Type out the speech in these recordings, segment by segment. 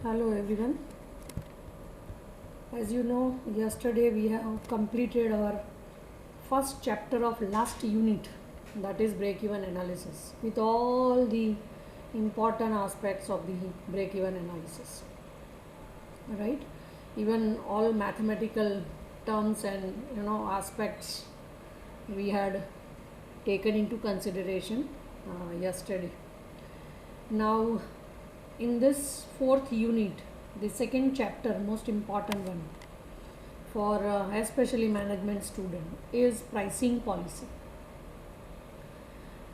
Hello everyone. As you know, yesterday we have completed our first chapter of last unit, that is break even analysis, with all the important aspects of the break even analysis. Right? Even all mathematical terms and aspects we had taken into consideration yesterday. Now, in this fourth unit, the second chapter, most important one for especially management student, is pricing policy.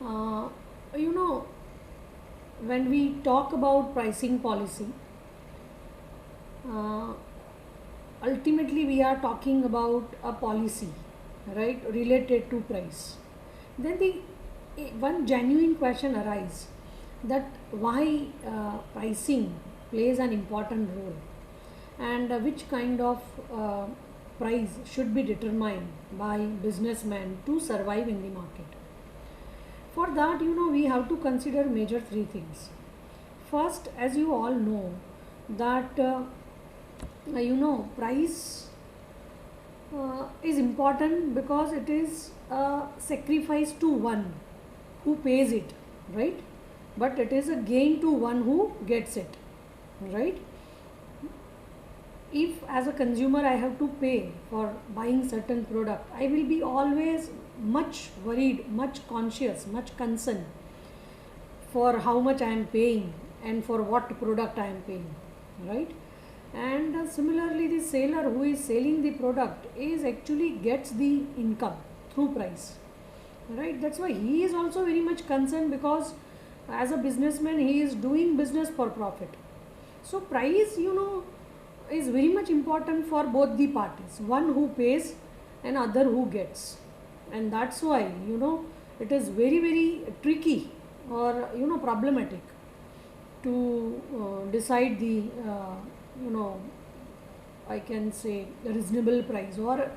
Uh, you know, when we talk about pricing policy, uh, ultimately we are talking about a policy, right, related to price. Then the one genuine question arises that why pricing plays an important role, and which kind of price should be determined by businessmen to survive in the market. For that, we have to consider major three things. First, as you all know, that price is important because it is a sacrifice to one who pays it, right? But it is a gain to one who gets it, right? If as a consumer I have to pay for buying certain product, I will be always much worried, much conscious, much concerned for how much I am paying and for what product I am paying, right? And similarly, the seller who is selling the product is actually gets the income through price, right? That's why he is also very much concerned, because as a businessman he is doing business for profit. So price, is very much important for both the parties, one who pays and other who gets. And that's why it is very very tricky or problematic to decide the I can say reasonable price, or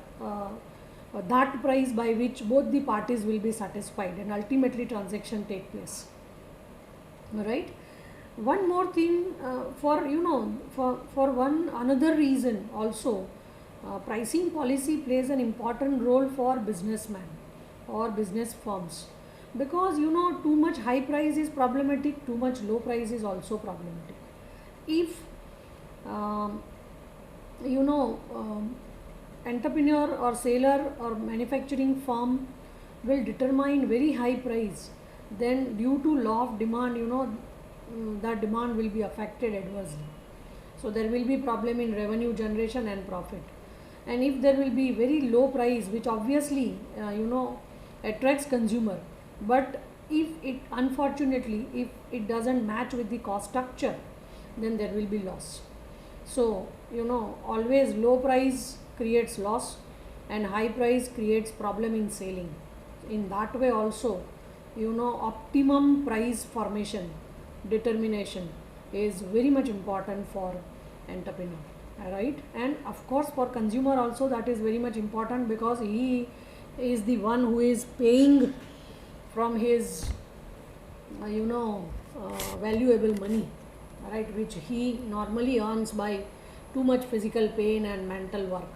that price by which both the parties will be satisfied and ultimately transaction take place, right? One more thing, for one another reason also, pricing policy plays an important role for businessmen or business firms, because too much high price is problematic, too much low price is also problematic. If um, you know entrepreneur or seller or manufacturing firm will determine very high price, then due to law of demand, that demand will be affected adversely. So there will be problem in revenue generation and profit. And if there will be very low price, which obviously attracts consumer, but if it unfortunately if it doesn't match with the cost structure, then there will be loss. So always low price creates loss and high price creates problem in selling. In that way also, optimum price formation determination is very much important for entrepreneur, right? And of course for consumer also that is very much important, because he is the one who is paying from his valuable money, right, which he normally earns by too much physical pain and mental work,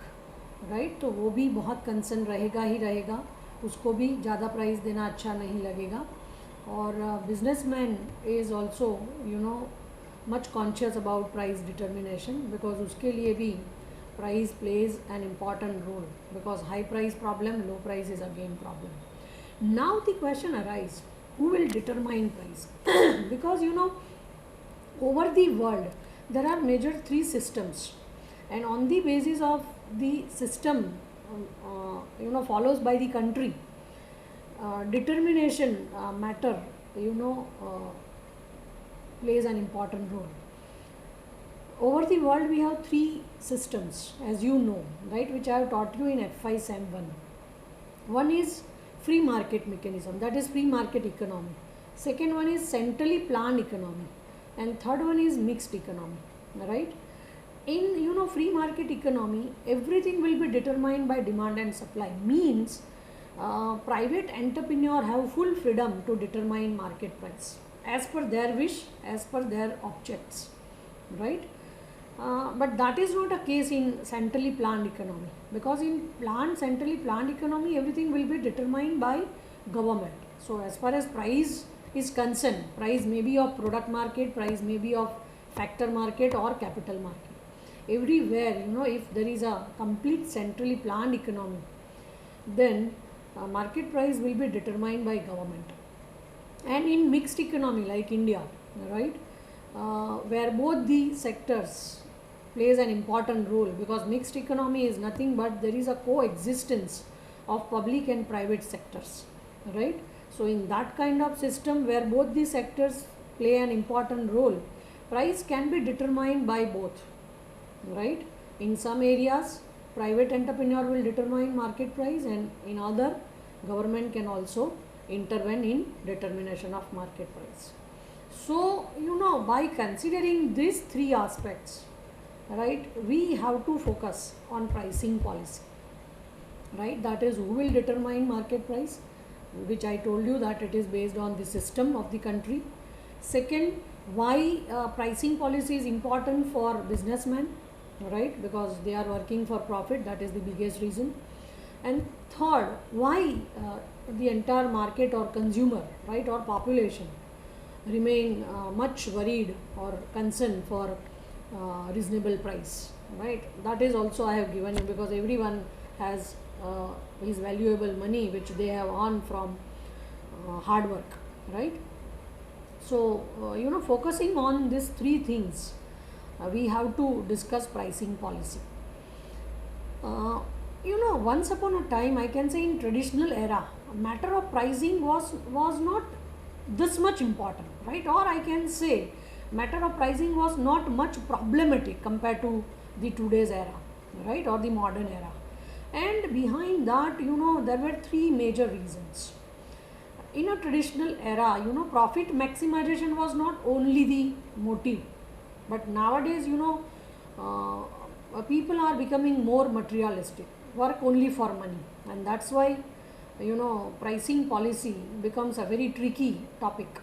right? तो वो भी बहुत concern रहेगा ही रहेगा, उसको भी ज़्यादा price देना अच्छा नहीं लगेगा. और businessman is also much conscious about price determination, because उसके लिए भी price plays an important role, because high price problem, low price is again problem. Now the question arises, who will determine price? Because over the world there are major three systems, and on the basis of the system follows by the country, determination matter plays an important role. Over the world we have three systems, as you know, right, which I have taught you in F5 Sem 1. One is free market mechanism, that is free market economy. Second one is centrally planned economy, and third one is mixed economy, right? In free market economy, everything will be determined by demand and supply, means private entrepreneur have full freedom to determine market price as per their wish, as per their objects, right? But that is not a case in centrally planned economy, because in centrally planned economy everything will be determined by government. So as far as price is concerned, price may be of product market, price may be of factor market or capital market. Everywhere, if there is a complete centrally planned economy, then market price will be determined by government. And in mixed economy like India, right, where both the sectors plays an important role, because mixed economy is nothing but there is a coexistence of public and private sectors, right? So in that kind of system where both the sectors play an important role, price can be determined by both, right? In some areas private entrepreneur will determine market price, and in other government can also intervene in determination of market price. So by considering these three aspects, right, we have to focus on pricing policy, right? That is, who will determine market price, which I told you that it is based on the system of the country. Second, why pricing policy is important for businessmen, right, because they are working for profit, that is the biggest reason. And third, why the entire market or consumer, right, or population remain much worried or concerned for reasonable price, right? That is also I have given you, because everyone has his valuable money which they have earned from hard work, right? So focusing on these three things, we have to discuss pricing policy. Once upon a time, I can say in traditional era, matter of pricing was not this much important, right? Or I can say matter of pricing was not much problematic compared to the today's era, right, or the modern era. And behind that, there were three major reasons. In a traditional era, profit maximization was not only the motive, but nowadays, people are becoming more materialistic, work only for money, and that's why pricing policy becomes a very tricky topic,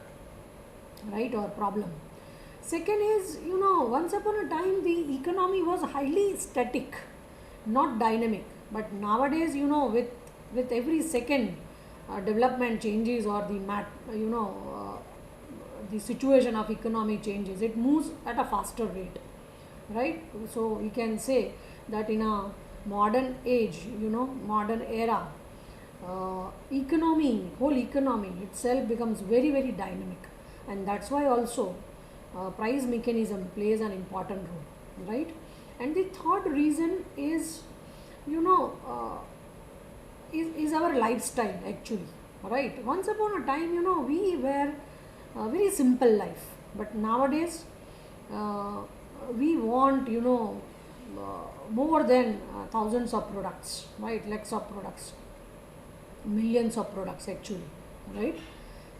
right, or problem. Second is, once upon a time the economy was highly static, not dynamic, but nowadays, with every second development changes, or the situation of economy changes, it moves at a faster rate, right? So we can say that in a modern age, modern era, whole economy itself becomes very, very dynamic, and that's why also price mechanism plays an important role, right? And the third reason is, is our lifestyle actually, right? Once upon a time, we were a very simple life, but nowadays we want, more than thousands of products, right? Lakhs of products, millions of products actually, right?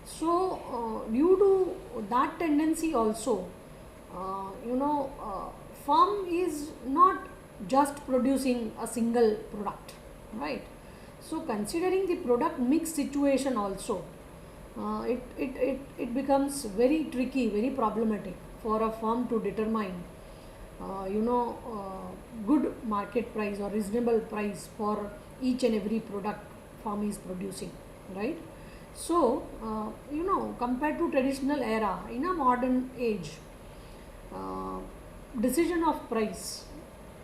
So due to that tendency also, firm is not just producing a single product, right? So considering the product mix situation also, it becomes very tricky, very problematic for a firm to determine good market price or reasonable price for each and every product firm is producing, right? So compared to traditional era, in a modern age, decision of price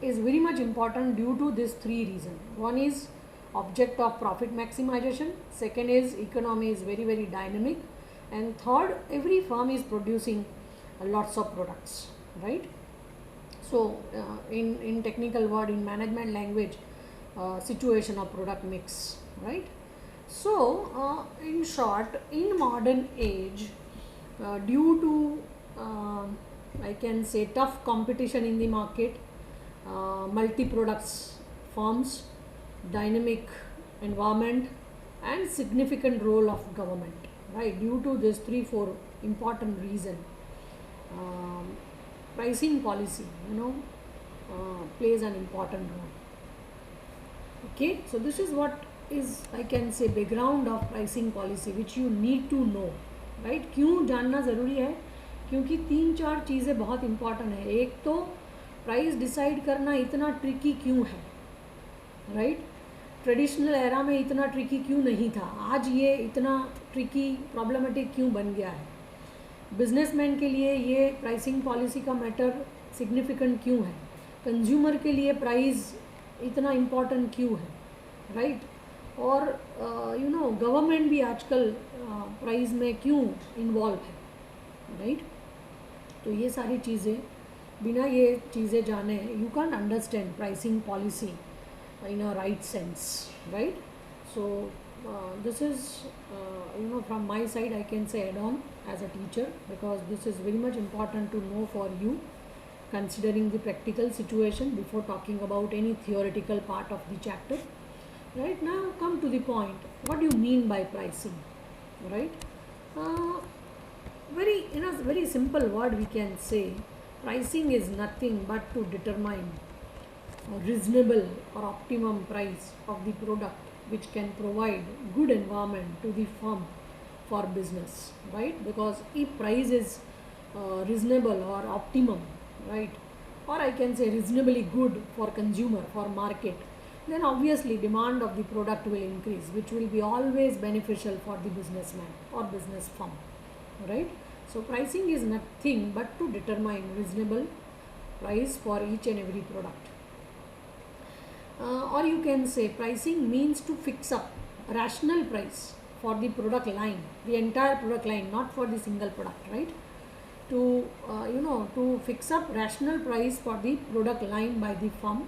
is very much important due to these three reasons. One is object of profit maximization, second is economy is very, very dynamic, and third, every firm is producing lots of products, right? So in technical word, in management language, situation of product mix, right? So in short, in modern age, due to I can say tough competition in the market, multi products firms, dynamic environment, and significant role of government, right? Due to these 3-4 important reason, pricing policy plays an important role. Okay, so this is what is, I can say, background of pricing policy which you need to know, right? क्यों जानना ज़रूरी है? क्योंकि 3-4 चीज़ें बहुत important है. एक तो प्राइस डिसाइड करना इतना ट्रिकी क्यों है, राइट? ट्रेडिशनल एरा में इतना ट्रिकी क्यों नहीं था, आज ये इतना ट्रिकी प्रॉब्लमेटिक क्यों बन गया है? बिजनेसमैन के लिए ये प्राइसिंग पॉलिसी का मैटर सिग्निफिकेंट क्यों है? कंज्यूमर के लिए प्राइस इतना इम्पॉर्टेंट क्यों है, राइट? और गवर्नमेंट भी आजकल प्राइस में क्यों इन्वॉल्व है, राइट? तो ये सारी चीज़ें, बिना ये चीज़ें जाने you can understand pricing policy in a right sense, right? So this is from my side I can say add on as a teacher, because this is very much important to know for you, considering the practical situation before talking about any theoretical part of the chapter. Right, now come to the point, what do you mean by pricing, right? Very, in a very simple word we can say pricing is nothing but to determine reasonable or optimum price of the product which can provide good environment to the firm for business, right? Because if price is reasonable or optimum, right, or I can say reasonably good for consumer, for market, then obviously demand of the product will increase, which will be always beneficial for the businessman or business firm, right? So pricing is nothing but to determine reasonable price for each and every product. Or you can say pricing means to fix up rational price for the product line, the entire product line, not for the single product, right? To to fix up rational price for the product line by the firm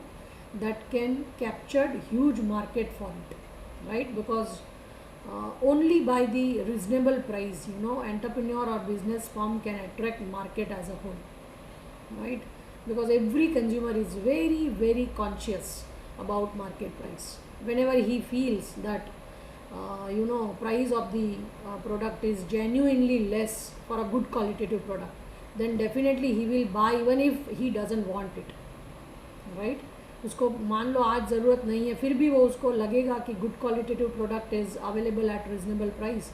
that can capture huge market for it, right? Because only by the reasonable price, entrepreneur or business firm can attract market as a whole, right? Because every consumer is very, very conscious about market price. Whenever he feels that price of the product is genuinely less for a good qualitative product, then definitely he will buy even if he doesn't want it, right? उसको मान लो आज ज़रूरत नहीं है, फिर भी वो उसको लगेगा कि good qualitative product is available at reasonable price,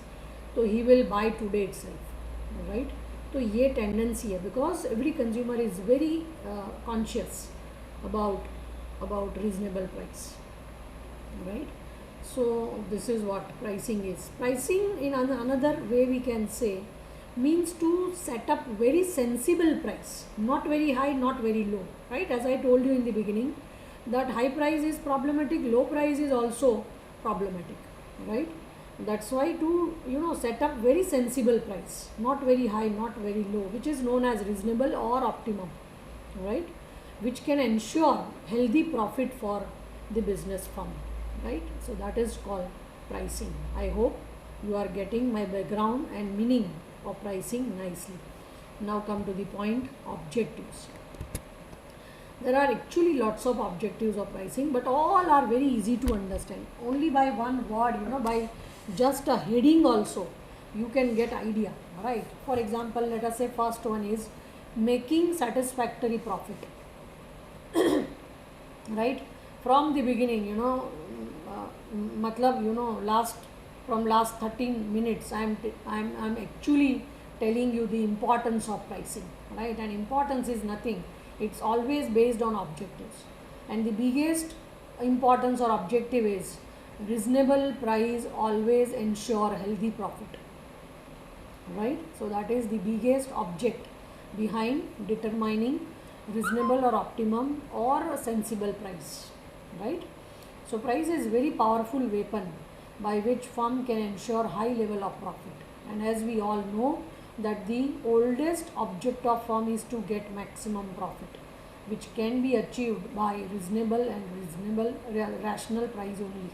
तो he will buy today itself, right? तो ये टेंडेंसी है, because every consumer is very conscious about reasonable price, right? So this is what pricing is. Pricing in another way we can say means to set up very sensible price, not very high, not very low, right? As I told you in the beginning that high price is problematic, low price is also problematic, right? That's why to set up very sensible price, not very high, not very low, which is known as reasonable or optimum, right? Which can ensure healthy profit for the business firm, right? So that is called pricing. I hope you are getting my background and meaning of pricing nicely. Now come to the point, objectives. There are actually lots of objectives of pricing, but all are very easy to understand. Only by one word, by just a heading also you can get idea, right? For example, let us say first one is making satisfactory profit. Right, from the beginning, last 13 minutes I'm actually telling you the importance of pricing, right? And importance is nothing, it's always based on objectives, and the biggest importance or objective is reasonable price always ensure healthy profit, right? So that is the biggest object behind determining reasonable or optimum or sensible price, right? So price is very powerful weapon by which firm can ensure high level of profit, and as we all know that the oldest object of firm is to get maximum profit, which can be achieved by reasonable rational price only,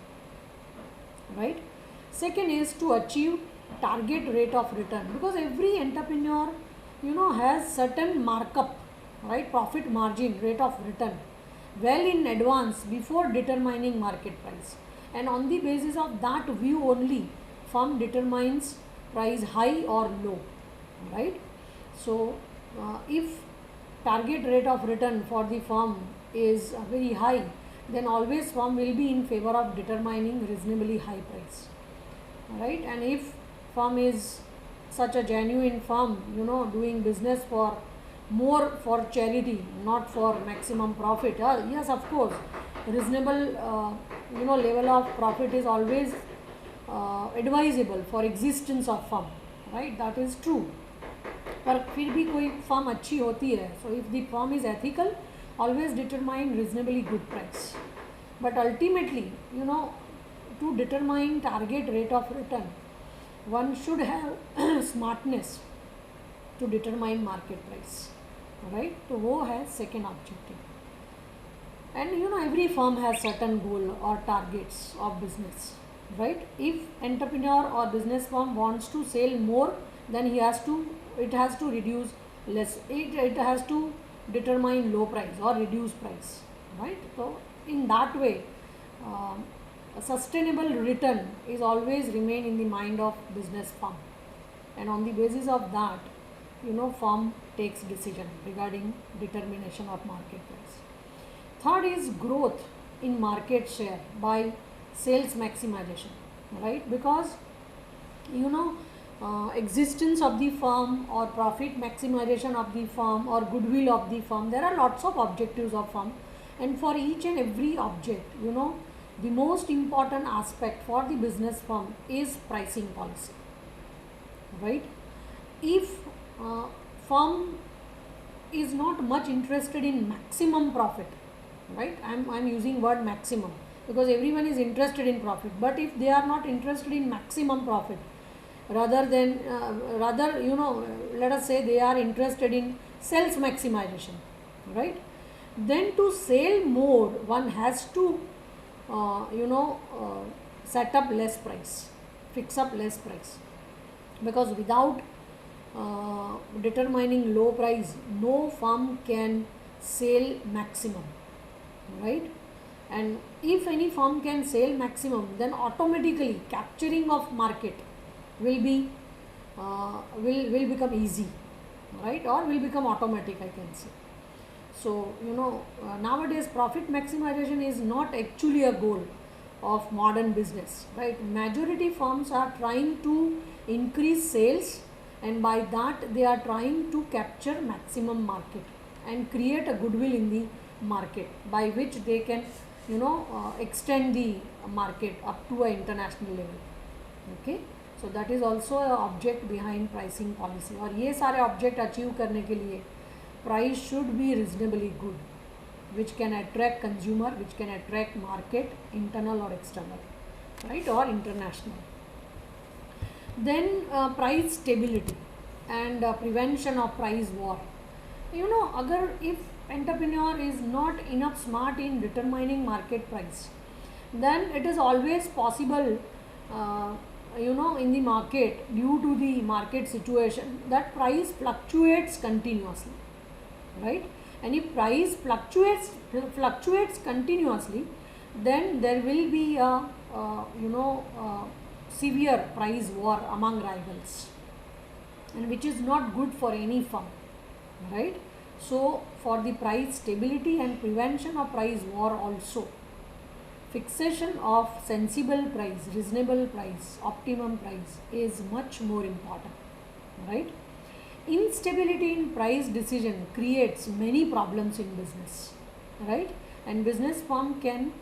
right? Second is to achieve target rate of return, because every entrepreneur has certain markup, right, profit margin, rate of return, well in advance before determining market price, and on the basis of that view only firm determines price high or low, right? So if target rate of return for the firm is very high, then always firm will be in favor of determining reasonably high price, right? And if firm is such a genuine firm, doing business for more for charity, not for maximum profit. Yes, of course, reasonable level of profit is always advisable for existence of firm, right? That is true. पर फिर भी कोई firm अच्छी होती है, so if the firm is ethical, always determine reasonably good price. But ultimately to determine target rate of return, one should have smartness to determine market price, right? तो वो है second objective. And every firm has certain goal or targets of business, right? If entrepreneur or business firm wants to sell more, then it has to reduce less. It has to determine low price or reduce price, right? So in that way, a sustainable return is always remain in the mind of business firm, and on the basis of that, firm takes decision regarding determination of market price. Third is growth in market share by sales maximization, right? Because existence of the firm or profit maximization of the firm or goodwill of the firm, there are lots of objectives of firm, and for each and every object, the most important aspect for the business firm is pricing policy, right? If firm is not much interested in maximum profit, right? I'm using word maximum because everyone is interested in profit, but if they are not interested in maximum profit, rather let us say they are interested in sales maximization, right? Then to sell more, one has to set up less price, fix up less price, because without determining low price, no firm can sell maximum, right? And if any firm can sell maximum, then automatically capturing of market will be will become easy, right? Or will become automatic, I can say. So nowadays profit maximization is not actually a goal of modern business, right? Majority firms are trying to increase sales, and by that they are trying to capture maximum market and create a goodwill in the market, by which they can extend the market up to an international level. Okay, so that is also a object behind pricing policy. और ये सारे object achieve करने के लिए price should be reasonably good, which can attract consumer, which can attract market, internal or external, right? Or international. Then price stability and prevention of price war. अगर if entrepreneur is not enough smart in determining market price, then it is always possible in the market, due to the market situation, that price fluctuates continuously, right? And if price fluctuates continuously, then there will be a severe price war among rivals, and which is not good for any firm, right? So for the price stability and prevention of price war also, fixation of sensible price, reasonable price, optimum price is much more important, right? Instability in price decision creates many problems in business, right? And business firm can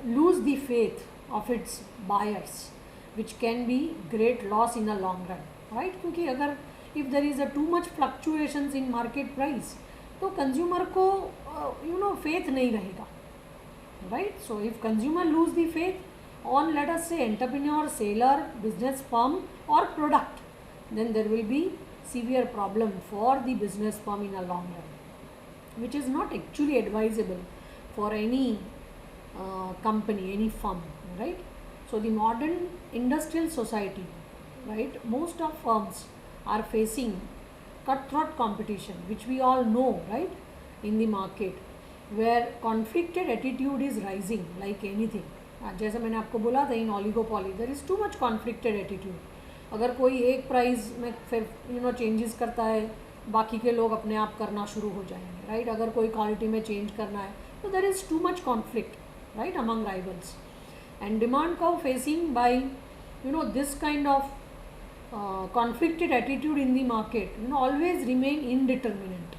lose the faith of its buyers, which can be great loss in the long run, right? क्योंकि अगर if there is a too much fluctuations in market price, तो consumer को faith नहीं रहेगा, right? So if consumer lose the faith on, let us say, entrepreneur, seller, business firm or product, then there will be severe problem for the business firm in a long run, which is not actually advisable for any company, any firm, right? So the modern industrial society, right, most of firms are facing cutthroat competition, which we all know, right, in the market, where conflicted attitude is rising like anything. जैसे मैंने आपको बोला था, in oligopoly there is too much conflicted attitude. अगर कोई एक price में फिर चेंजेस करता है, बाकी के लोग अपने आप करना शुरू हो जाएंगे, राइट? अगर कोई क्वालिटी में चेंज करना है, तो there is too much conflict, right, among rivals. And demand curve facing by this kind of conflicted attitude in the market, always remain indeterminate,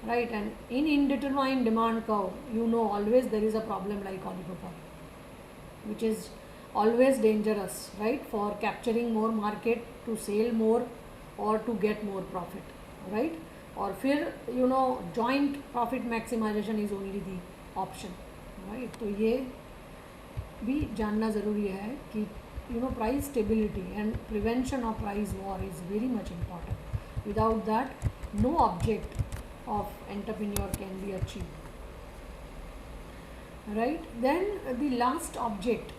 right? And in indeterminate demand curve, always there is a problem like oligopoly, which is always dangerous, right? For capturing more market, to sell more, or to get more profit, right? Or फिर joint profit maximization is only the option, right? तो ये भी जानना ज़रूरी है कि price stability and prevention of price war is very much important. Without that, no object of entrepreneur can be achieved, right? Then the last object,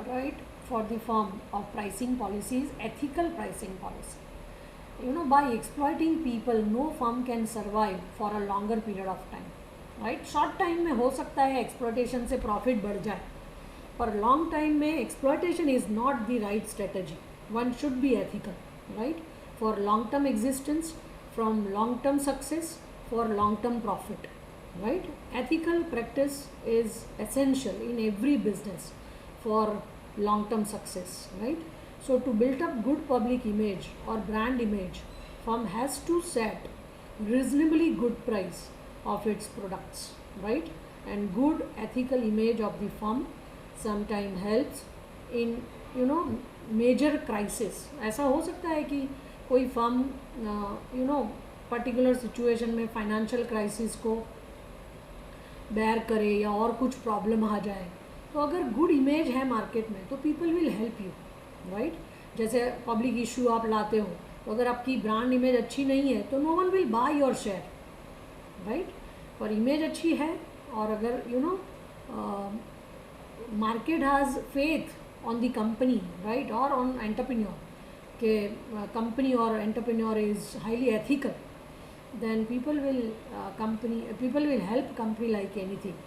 right, for the firm of pricing policy is ethical pricing policy. By exploiting people, no firm can survive for a longer period of time, right? Short time में हो सकता है exploitation से profit बढ़ जाए, पर long time में exploitation is not the right strategy. One should be ethical, right? For long term existence, from long term success, for long term profit, right? Ethical practice is essential in every business for long term success, right? So to build up good public image or brand image, firm has to set reasonably good price of its products, right? And good ethical image of the firm sometimes helps in major crisis. ऐसा हो सकता है कि कोई firm particular situation में financial crisis को bear करे या और कुछ प्रॉब्लम आ जाए, तो अगर गुड इमेज है मार्केट में तो people will help you, right? जैसे पब्लिक इशू आप लाते हो, तो अगर आपकी ब्रांड इमेज अच्छी नहीं है तो no one will buy your share, right? पर इमेज अच्छी है और अगर market has faith on the company, right, or on entrepreneur, के company or entrepreneur is highly ethical, then people will help company like anything,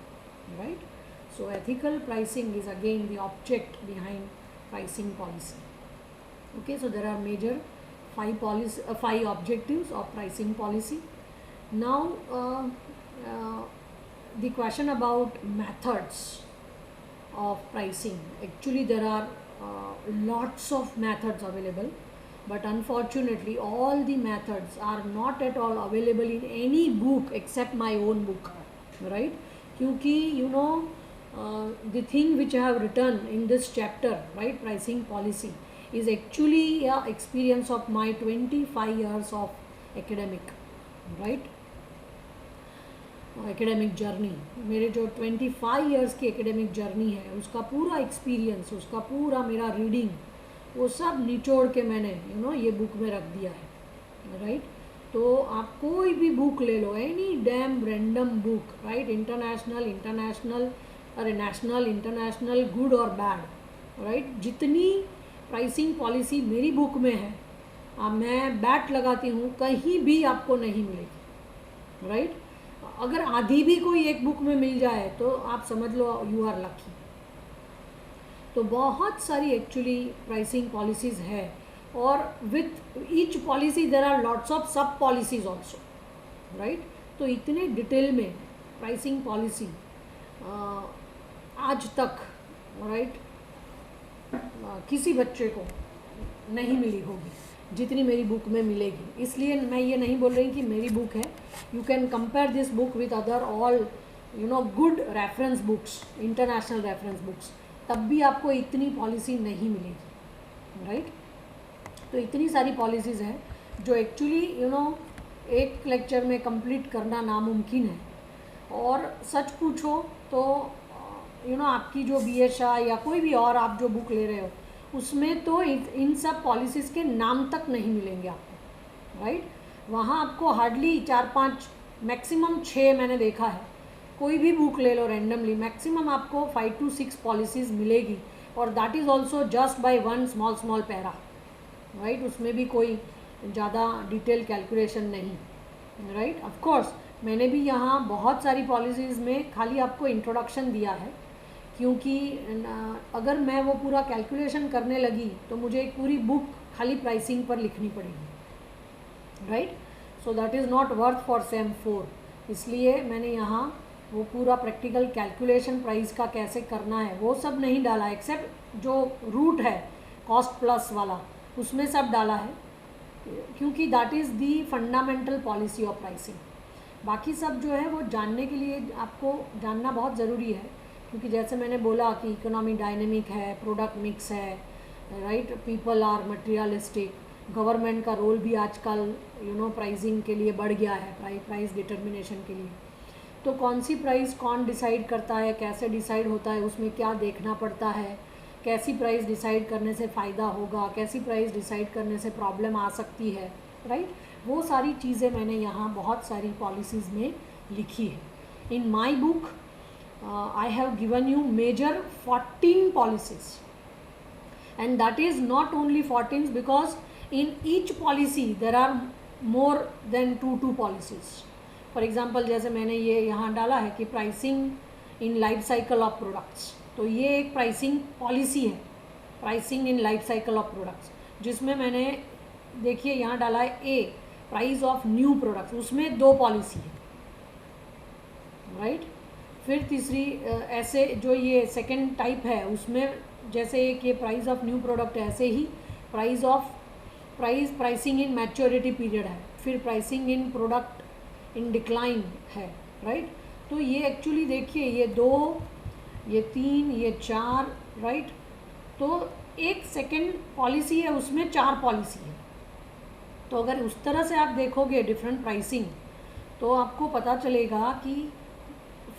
right? So ethical pricing is again the object behind pricing policy. Okay, so there are major five objectives of pricing policy. Now the question about methods of pricing. Actually there are lots of methods available, but unfortunately all the methods are not at all available in any book except my own book, right? क्योंकि the thing which I have written in this chapter, right, pricing policy, is actually a experience of my 25 years of academic, right, academic journey. मेरे जो 25 years की academic journey है उसका पूरा experience, उसका पूरा मेरा रीडिंग, वो सब निचोड़ के मैंने ये बुक में रख दिया है, राइट? तो आप कोई भी बुक ले लो, any damn random book, right, international अरे नेशनल इंटरनेशनल, गुड और बैड, राइट, जितनी प्राइसिंग पॉलिसी मेरी बुक में है, मैं बैट लगाती हूँ कहीं भी आपको नहीं मिलेगी, राइट? अगर आधी भी कोई एक बुक में मिल जाए तो आप समझ लो यू आर लकी. तो बहुत सारी एक्चुअली प्राइसिंग पॉलिसीज़ है, और with each policy there are lots of sub policies also, right? तो इतने डिटेल में प्राइसिंग पॉलिसी आज तक, राइट, किसी बच्चे को नहीं मिली होगी जितनी मेरी बुक में मिलेगी. इसलिए मैं ये नहीं बोल रही कि मेरी बुक है. You can compare this book with other all good reference books, international reference books, तब भी आपको इतनी पॉलिसी नहीं मिलेगी, राइट? तो इतनी सारी पॉलिसीज़ हैं जो एक्चुअली एक लेक्चर में कंप्लीट करना नामुमकिन है. और सच पूछो तो आपकी जो BSI या कोई भी और आप जो बुक ले रहे हो उसमें तो इन सब पॉलिसीज़ के नाम तक नहीं मिलेंगे आपको, राइट? वहाँ आपको हार्डली 4-5, मैक्सिमम 6 मैंने देखा है. कोई भी बुक ले लो रैंडमली, मैक्सिमम आपको 5 to 6 पॉलिसीज़ मिलेगी, और that is also just by one small para, right? उसमें भी कोई ज़्यादा डिटेल कैलकुलेशन नहीं, राइट? ऑफ कोर्स मैंने भी यहाँ बहुत सारी पॉलिसीज़ में खाली आपको इंट्रोडक्शन दिया है, क्योंकि अगर मैं वो पूरा कैलकुलेशन करने लगी तो मुझे एक पूरी बुक खाली प्राइसिंग पर लिखनी पड़ेगी, right? So that is not worth for same 4. इसलिए मैंने यहाँ वो पूरा प्रैक्टिकल कैलकुलेशन प्राइस का कैसे करना है वो सब नहीं डाला, एक्सेप्ट जो रूट है कॉस्ट प्लस वाला, उसमें सब डाला है, क्योंकि that is the fundamental policy of pricing. बाकी सब जो है वो जानने के लिए आपको जानना बहुत ज़रूरी है, क्योंकि जैसे मैंने बोला कि इकोनॉमी डायनेमिक है, प्रोडक्ट मिक्स है, right, people are materialistic, government का रोल भी आजकल प्राइसिंग के लिए बढ़ गया है, प्राइस डिटर्मिनेशन के लिए। तो कौन सी प्राइस कौन डिसाइड करता है, कैसे डिसाइड होता है, उसमें क्या देखना पड़ता है, कैसी प्राइस डिसाइड करने से फ़ायदा होगा, कैसी प्राइस डिसाइड करने से प्रॉब्लम आ सकती है, राइट, वो सारी चीज़ें मैंने यहाँ बहुत सारी पॉलिसीज़ में लिखी है। In my book I have given you major 14 policies, and that is not only 14 because in each policy there are more than two policies. For example, जैसे मैंने ये यहाँ डाला है कि pricing in life cycle of products, तो ये एक प्राइसिंग पॉलिसी है, pricing in life cycle of products, जिसमें मैंने देखिए यहाँ डाला है ए प्राइस ऑफ न्यू प्रोडक्ट्स, उसमें 2 पॉलिसी है, राइट। फिर तीसरी ऐसे जो ये सेकेंड टाइप है उसमें जैसे एक ये प्राइस ऑफ न्यू प्रोडक्ट है, ऐसे ही प्राइसिंग इन मैच्योरिटी पीरियड है, फिर pricing in product in decline है, राइट। तो ये एक्चुअली देखिए ये 2, ये 3, ये 4, राइट। तो एक सेकेंड पॉलिसी है उसमें 4 पॉलिसी है। तो अगर उस तरह से आप देखोगे डिफरेंट प्राइसिंग, तो आपको पता चलेगा कि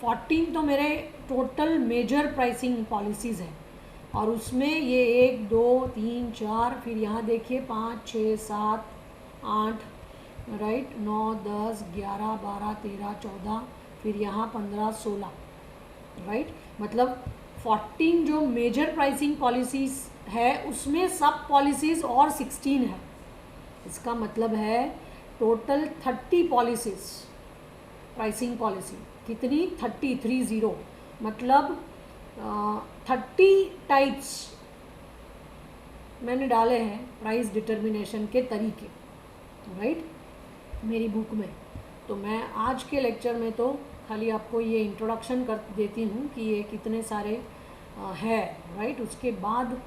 14 तो मेरे टोटल मेजर प्राइसिंग पॉलिसीज़ हैं, और उसमें ये 1, 2, 3, 4, फिर यहाँ देखिए 5, 6, 7, 8, राइट, 9, 10, 11, 12, 13, 14, फिर यहाँ 15, 16, राइट। मतलब 14 जो मेजर प्राइसिंग पॉलिसीज़ है उसमें सब पॉलिसीज़ और 16 है। इसका मतलब है टोटल 30 पॉलिसीज़, प्राइसिंग पॉलिसी कितनी, 30 मतलब 30 टाइप्स मैंने डाले हैं प्राइस डिटर्मिनेशन के तरीके, राइट, मेरी बुक में। तो मैं आज के लेक्चर में तो खाली आपको ये इंट्रोडक्शन कर देती हूँ कि ये कितने सारे है, राइट। उसके बाद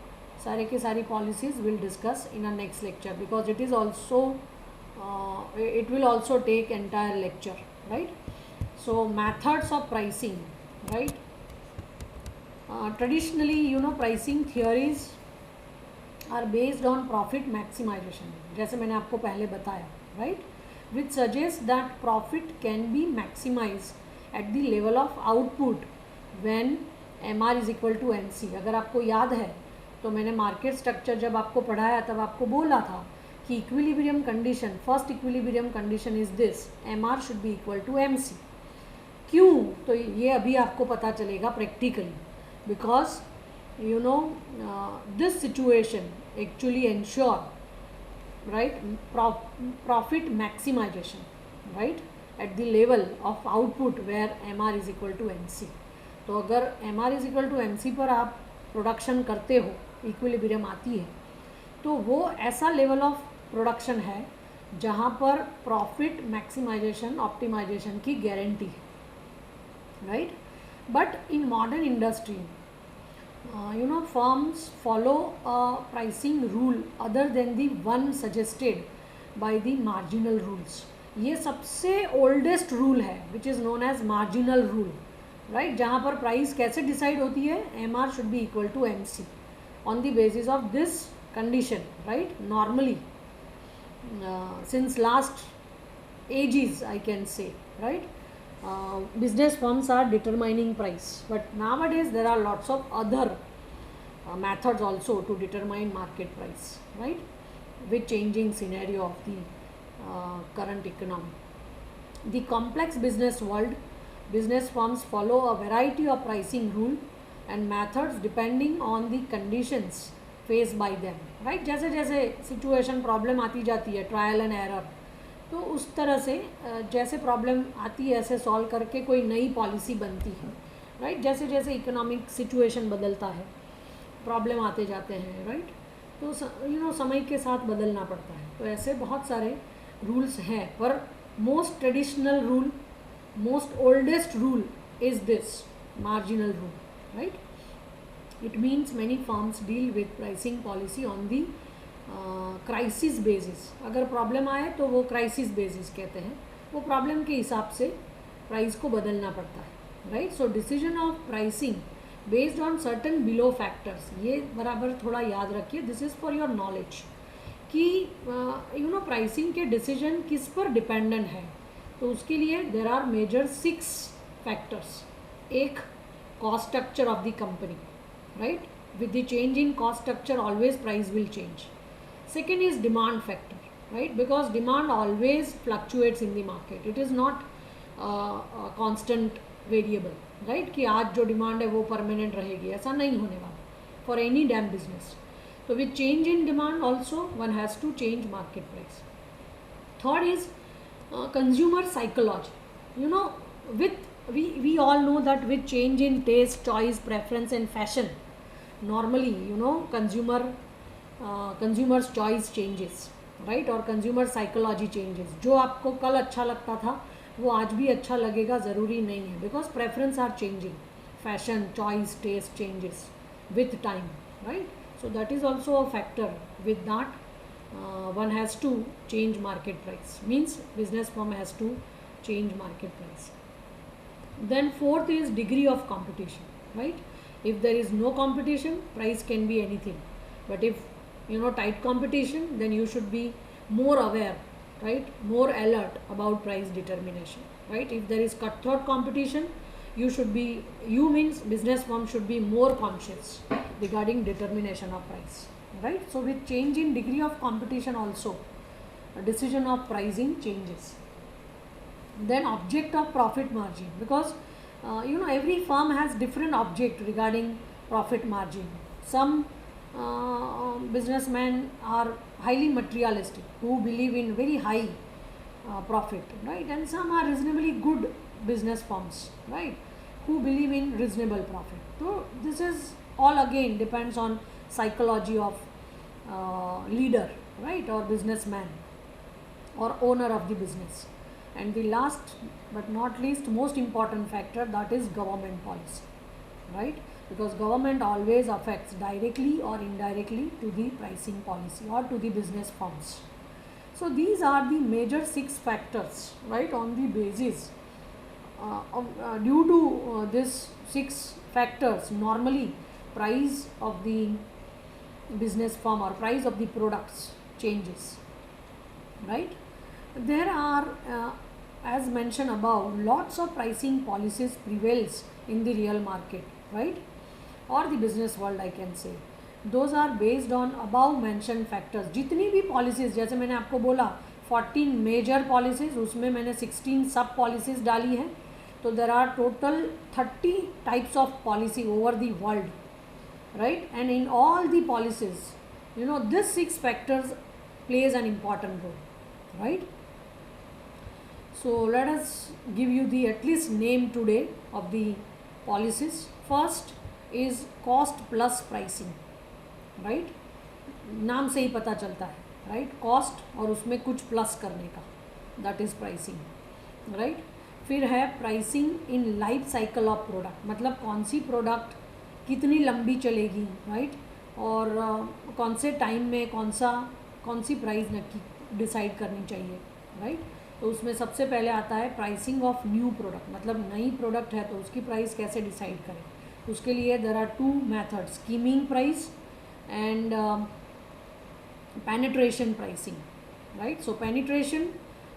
सारे के सारी policies will discuss in a next lecture, because it is also it will also take entire lecture, right. So methods of pricing, right. Traditionally pricing theories are based on profit maximization, जैसे मैंने आपको पहले बताया, right, which suggests that profit can be maximized at the level of output when MR is equal to MC। अगर आपको याद है तो मैंने मार्केट स्ट्रक्चर जब आपको पढ़ाया तब आपको बोला था कि equilibrium condition, first equilibrium condition is this, MR should be equal to MC। क्यों, तो ये अभी आपको पता चलेगा practically, because this situation actually ensure, right, profit maximisation, right, at the level of output where MR is equal to MC। तो अगर MR is equal to MC पर आप प्रोडक्शन करते हो, इक्विलिब्रियम आती है, तो वो ऐसा लेवल ऑफ प्रोडक्शन है जहाँ पर प्रॉफिट मैक्सिमाइजेशन, ऑप्टिमाइजेशन की गारंटी है, right. But in modern industry firms follow a pricing rule other than the one suggested by the marginal rules. ये सबसे ओल्डेस्ट रूल है which is known as marginal rule, right, जहाँ पर price कैसे decide होती है, MR should be equal to MC on the basis of this condition, right. Normally since last ages I can say, right, business firms are determining price, but nowadays there are lots of other methods also to determine market price, right, with changing scenario of the current economy. The complex business world, business firms follow a variety of pricing rule and methods depending on the conditions faced by them, right. जैसे जैसे situation problem आती जाती है, trial and error, तो उस तरह से जैसे प्रॉब्लम आती है ऐसे सॉल्व करके कोई नई पॉलिसी बनती है, राइट। जैसे जैसे इकोनॉमिक सिचुएशन बदलता है, प्रॉब्लम आते जाते हैं, राइट, तो समय के साथ बदलना पड़ता है। तो ऐसे बहुत सारे रूल्स हैं, पर most traditional rule, most oldest rule is this marginal rule, right. It means many firms deal with pricing policy on the crisis basis, अगर प्रॉब्लम आए तो वो क्राइसिस बेसिस कहते हैं, वो प्रॉब्लम के हिसाब से प्राइस को बदलना पड़ता है, right. So decision of pricing based on certain below factors, ये बराबर थोड़ा याद रखिए, this is for your knowledge कि प्राइसिंग के डिसीजन किस पर डिपेंडेंट है. तो उसके लिए देर आर मेजर 6 फैक्टर्स. एक, cost structure of the company, right. with the change in cost structure always price will change. Second is demand factor, right, because demand always fluctuates in the market, it is not a constant variable, right, कि आज जो demand है वो permanent रहेगी, ऐसा नहीं होने वाला for any damn business. So with change in demand also one has to change market price. Third is consumer psychology. We all know that with change in taste, choice, preference and fashion, normally consumer's choice changes, right, और consumer psychology changes. जो आपको कल अच्छा लगता था वो आज भी अच्छा लगेगा ज़रूरी नहीं है, because preference are changing, fashion, choice, taste changes with time, right. So that is also a factor. With that one has to change market price, means business firm has to change market price. Then fourth is degree of competition, right. If there is no competition, price can be anything, but if tight competition, then you should be more aware, right, more alert about price determination, right. If there is cutthroat competition, you means business firm should be more conscious regarding determination of price, right. So with change in degree of competition also a decision of pricing changes. Then object of profit margin, because every firm has different object regarding profit margin. Some businessmen are highly materialistic, who believe in very high profit, right, and some are reasonably good business firms, right, who believe in reasonable profit. So this is all again depends on psychology of leader, right, or businessman or owner of the business. And the last but not least most important factor, that is government policy, right, because government always affects directly or indirectly to the pricing policy or to the business firms. So these are the major 6 factors, right, on the basis due to this 6 factors, normally price of the business firm or price of the products changes, right. There are as mentioned above, lots of pricing policies prevails in the real market, right, or the business world I can say. Those are based on above mentioned factors. जितनी भी policies, जैसे मैंने आपको बोला 14 major policies, उसमें मैंने 16 sub policies डाली हैं, तो there are total 30 types of policy over the world, right, and in all the policies this 6 factors plays an important role, right. So let us give you the at least name today of the policies. First is cost plus pricing, right, नाम से ही पता चलता है, right, cost और उसमें कुछ plus करने का, that is pricing, right. फिर है pricing in life cycle of product, मतलब कौन सी product कितनी लंबी चलेगी, right, और कौन से time में कौन सी price डिसाइड करनी चाहिए, right. तो उसमें सबसे पहले आता है प्राइसिंग ऑफ न्यू प्रोडक्ट, मतलब नई प्रोडक्ट है तो उसकी प्राइस कैसे डिसाइड करें. उसके लिए there are 2 methods, skimming price and penetration pricing, right. So penetration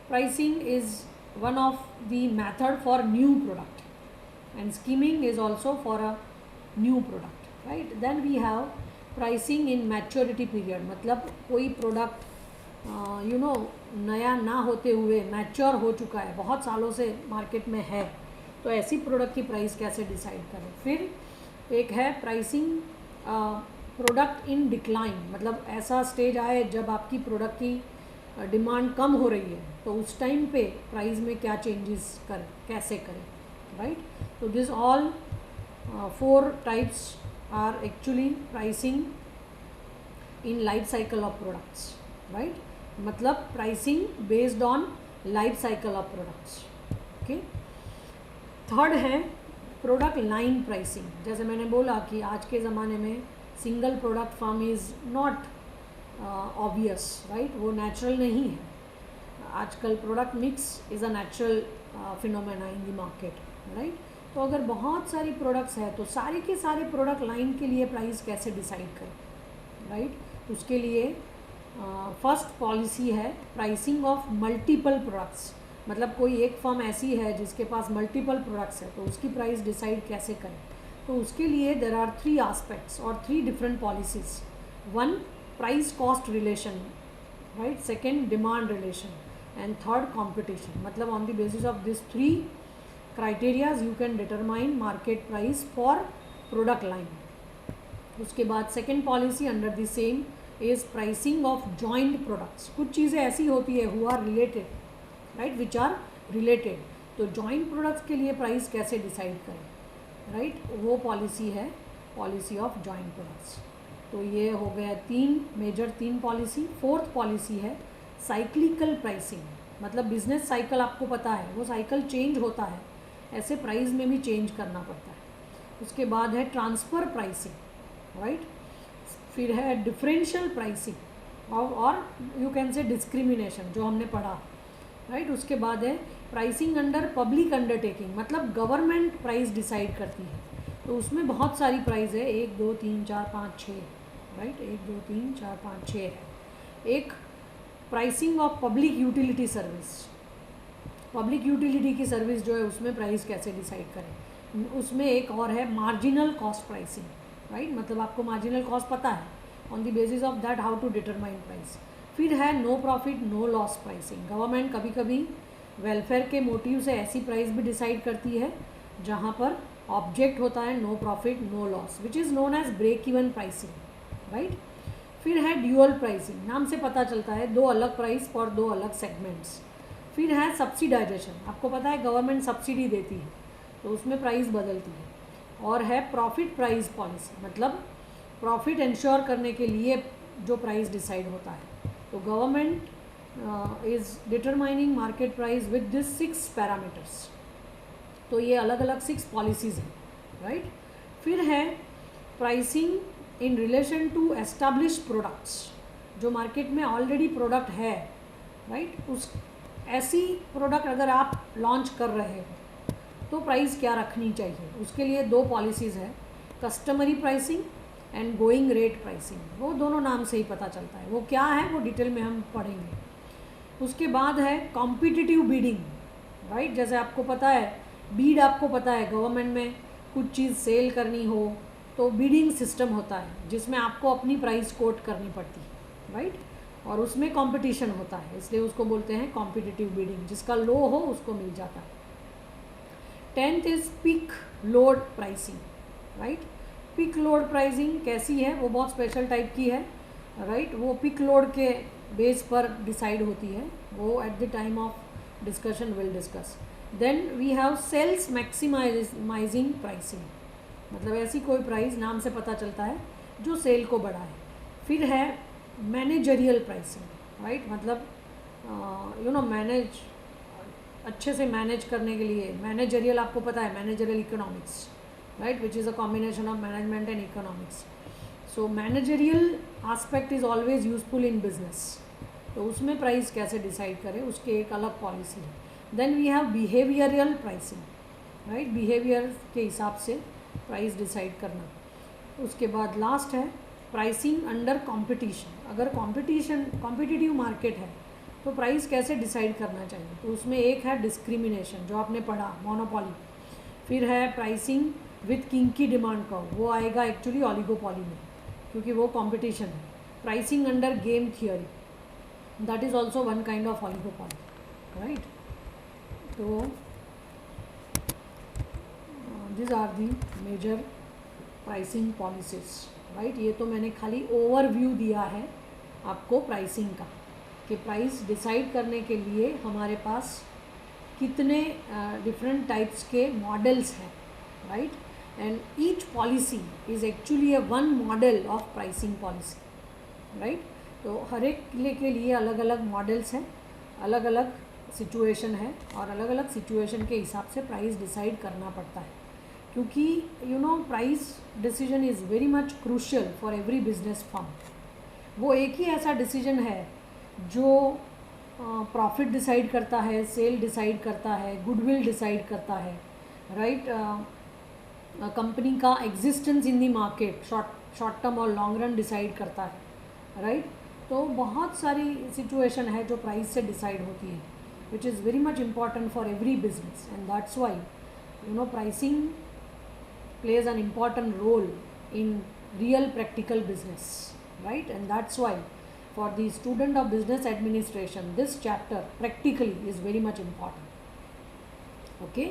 pricing is one of the method for new product and skimming is also for a new product, right. Then we have pricing in maturity period, मतलब कोई product नया ना होते हुए mature हो चुका है, बहुत सालों से मार्केट में है, तो ऐसी प्रोडक्ट की प्राइस कैसे डिसाइड करें. फिर एक है प्राइसिंग प्रोडक्ट इन डिक्लाइन, मतलब ऐसा स्टेज आए जब आपकी प्रोडक्ट की डिमांड कम हो रही है, तो उस टाइम पे प्राइस में क्या चेंजेस करें, कैसे करें, राइट. तो this all 4 types are actually pricing in life cycle of products, right. मतलब pricing based on life cycle of products, okay. Third है प्रोडक्ट लाइन प्राइसिंग. जैसे मैंने बोला कि आज के ज़माने में single product firm is not obvious, right, वो नेचुरल नहीं है. आजकल product mix is a natural phenomena in the market, right. तो अगर बहुत सारी प्रोडक्ट्स है तो सारे के सारे प्रोडक्ट लाइन के लिए प्राइस कैसे डिसाइड करें, राइट. उसके लिए फर्स्ट पॉलिसी है प्राइसिंग ऑफ मल्टीपल प्रोडक्ट्स. मतलब कोई एक फर्म ऐसी है जिसके पास मल्टीपल प्रोडक्ट्स है तो उसकी प्राइस डिसाइड कैसे करें. तो उसके लिए देर आर 3 आस्पेक्ट्स और 3 different policies. 1 price cost relation, right. Second demand relation and third competition. मतलब on the basis of this 3 criterias you can determine market price for product line. उसके बाद second policy under the same is pricing of joint products. कुछ चीज़ें ऐसी होती है who are related, right, which are related. तो joint products के लिए प्राइस कैसे डिसाइड करें, राइट, वो पॉलिसी है पॉलिसी ऑफ जॉइंट प्रोडक्ट्स. तो ये हो गया 3 पॉलिसी. फोर्थ पॉलिसी है साइक्लिकल प्राइसिंग. मतलब बिजनेस साइकिल आपको पता है, वो साइकिल चेंज होता है, ऐसे प्राइस में भी चेंज करना पड़ता है. उसके बाद है ट्रांसफ़र प्राइसिंग, राइट. फिर है डिफरेंशियल प्राइसिंग और यू कैन से डिस्क्रिमिनेशन जो हमने पढ़ा, राइट. उसके बाद है प्राइसिंग अंडर पब्लिक अंडरटेकिंग. मतलब गवर्नमेंट प्राइस डिसाइड करती है तो उसमें बहुत सारी प्राइस है, 1 2 3 4 5 6, राइट. 1 2 3 4 5 6 है. एक pricing of public utility service. Public utility की सर्विस जो है उसमें प्राइस कैसे डिसाइड करें. उसमें एक और है मार्जिनल कॉस्ट प्राइसिंग, राइट. मतलब आपको मार्जिनल कॉस्ट पता है, on the basis of that how to determine price. फिर है no profit no loss pricing. Government कभी कभी वेलफेयर के मोटिव से ऐसी प्राइस भी डिसाइड करती है जहाँ पर ऑब्जेक्ट होता है no profit no loss, which is known as break even pricing, right. फिर है ड्यूअल प्राइसिंग. नाम से पता चलता है 2 अलग प्राइस फॉर 2 अलग सेगमेंट्स. फिर है सब्सिडाइजेशन. आपको पता है गवर्नमेंट सब्सिडी देती है तो उसमें प्राइस बदलती है. और है प्रॉफिट प्राइस पॉलिसी. मतलब प्रॉफिट इंश्योर करने के लिए जो प्राइस डिसाइड होता है. तो government is determining market price with this 6 parameters. तो ये अलग अलग 6 पॉलिसीज़ हैं, राइट. फिर है pricing in relation to establish products. जो मार्केट में ऑलरेडी प्रोडक्ट है, राइट, उस ऐसी प्रोडक्ट अगर आप लॉन्च कर रहे हो तो प्राइस क्या रखनी चाहिए. उसके लिए 2 पॉलिसीज़ है, customary pricing and going rate pricing. वो दोनों नाम से ही पता चलता है. वो क्या है वो डिटेल में हम पढ़ेंगे. उसके बाद है कॉम्पिटिटिव बीडिंग, राइट. जैसे आपको पता है बीड, आपको पता है गवर्नमेंट में कुछ चीज़ सेल करनी हो तो बीडिंग सिस्टम होता है जिसमें आपको अपनी प्राइस कोट करनी पड़ती है, राइट. और उसमें कंपटीशन होता है, इसलिए उसको बोलते हैं कॉम्पिटिटिव बीडिंग. जिसका लो हो उसको मिल जाता है. 10th is peak load pricing, right. Peak load pricing कैसी है, वो बहुत स्पेशल टाइप की है, राइट. वो पिक लोड के बेस पर डिसाइड होती है. वो at the time of discussion will discuss. Then we have sales maximising pricing. मतलब ऐसी कोई प्राइस नाम से पता चलता है जो सेल को बढ़ाए. फिर है मैनेजरियल प्राइसिंग, राइट. मतलब मैनेज, अच्छे से मैनेज करने के लिए मैनेजरियल, आपको पता है managerial economics, right, which is a combination of management and economics. So managerial aspect is always useful in business. तो उसमें प्राइस कैसे डिसाइड करें उसके एक अलग पॉलिसी है. Then we have behavioural pricing, right. Behaviour के हिसाब से प्राइस डिसाइड करना. उसके बाद लास्ट है प्राइसिंग अंडर कंपटीशन. अगर कॉम्पिटिटिव मार्केट है तो प्राइस कैसे डिसाइड करना चाहिए. तो उसमें एक है डिस्क्रिमिनेशन जो आपने पढ़ा, मोनोपोली. फिर है pricing with kinky demand curve, वो आएगा एक्चुअली ऑलिगोपॉली में क्योंकि वो कंपटीशन है. Pricing under game theory, that is also one kind of oligopoly, right. तो this are the major pricing policies, right. ये तो मैंने खाली ओवरव्यू दिया है आपको प्राइसिंग का कि प्राइस डिसाइड करने के लिए हमारे पास कितने डिफरेंट टाइप्स के मॉडल्स हैं, right. And each policy is actually one model of pricing policy, right. तो हर एक के लिए अलग अलग मॉडल्स हैं, अलग अलग सिचुएशन है और अलग अलग सिचुएशन के हिसाब से प्राइस डिसाइड करना पड़ता है क्योंकि price decision is very much crucial for every business firm. वो एक ही ऐसा डिसीजन है जो प्रॉफिट डिसाइड करता है, सेल डिसाइड करता है, गुडविल डिसाइड करता है, राइट, कंपनी का existence in the market short term और लॉन्ग रन डिसाइड करता है, राइट। तो बहुत सारी सिचुएशन है जो प्राइस से डिसाइड होती है, which is very much important for every business, and that's why pricing plays an important role in real practical business, right? And that's why for the student of business administration, this chapter practically is very much important. Okay,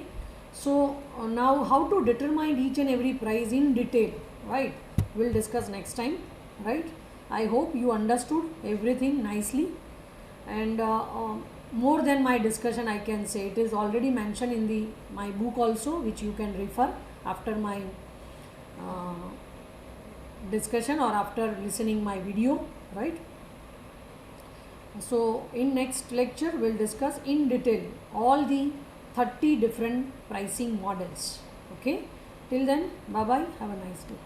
so now how to determine each and every price in detail, right, we'll discuss next time, right? I hope you understood everything nicely, and more than my discussion, I can say it is already mentioned in my book also, which you can refer after my discussion or after listening my video, right? So in next lecture we'll discuss in detail all the 30 different pricing models. Okay, till then, bye bye, have a nice day.